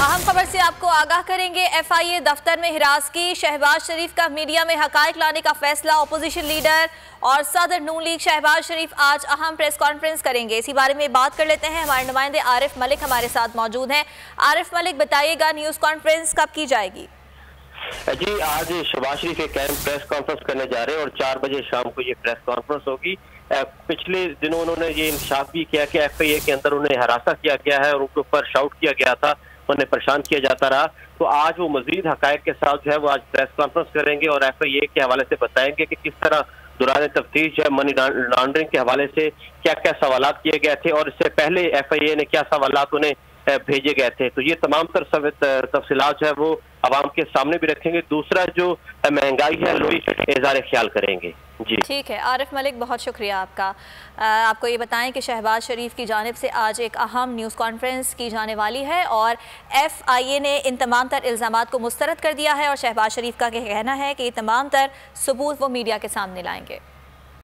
अहम खबर से आपको आगाह करेंगे। FIA दफ्तर में हिरासगी, शहबाज शरीफ का मीडिया में हकायक लाने का फैसला। अपोजिशन लीडर और सदर नून लीग शहबाज शरीफ आज अहम प्रेस कॉन्फ्रेंस करेंगे। इसी बारे में बात कर लेते हैं। हमारे नुमाइंदे आरिफ मलिक हमारे साथ मौजूद हैं। आरिफ मलिक, बताइएगा न्यूज़ कॉन्फ्रेंस कब की जाएगी? जी, आज शहबाज शरीफ एक अहम प्रेस कॉन्फ्रेंस करने जा रहे हैं और 4 बजे शाम को ये प्रेस कॉन्फ्रेंस होगी। पिछले दिनों उन्होंने ये इंकशाफ भी किया कि FIA के अंदर उन्हें हरासा किया गया है और उनके ऊपर शाउट किया गया था, उन्हें परेशान किया जाता रहा। तो आज वो मजीद हकायक के साथ जो है वो आज प्रेस कॉन्फ्रेंस करेंगे और FIA के हवाले से बताएंगे कि किस तरह दौरान तफ्तीश जो है मनी लॉन्ड्रिंग के हवाले से क्या क्या सवालात किए गए थे और इससे पहले FIA ने क्या सवालात उन्हें भेजे गए थे। तो ये तमाम तफसीलात जो है वो आवाम के सामने भी रखेंगे। दूसरा जो महंगाई है लोई इज़हार ख्याल करेंगे। जी ठीक है आरिफ मलिक, बहुत शुक्रिया आपका। आपको ये बताएं कि शहबाज शरीफ की जानिब से आज एक अहम न्यूज़ कॉन्फ्रेंस की जाने वाली है और FIA ने इन तमाम तर इल्ज़ामात को मुस्तरद कर दिया है और शहबाज शरीफ का कहना है कि ये तमाम तर सबूत वो मीडिया के सामने लाएंगे।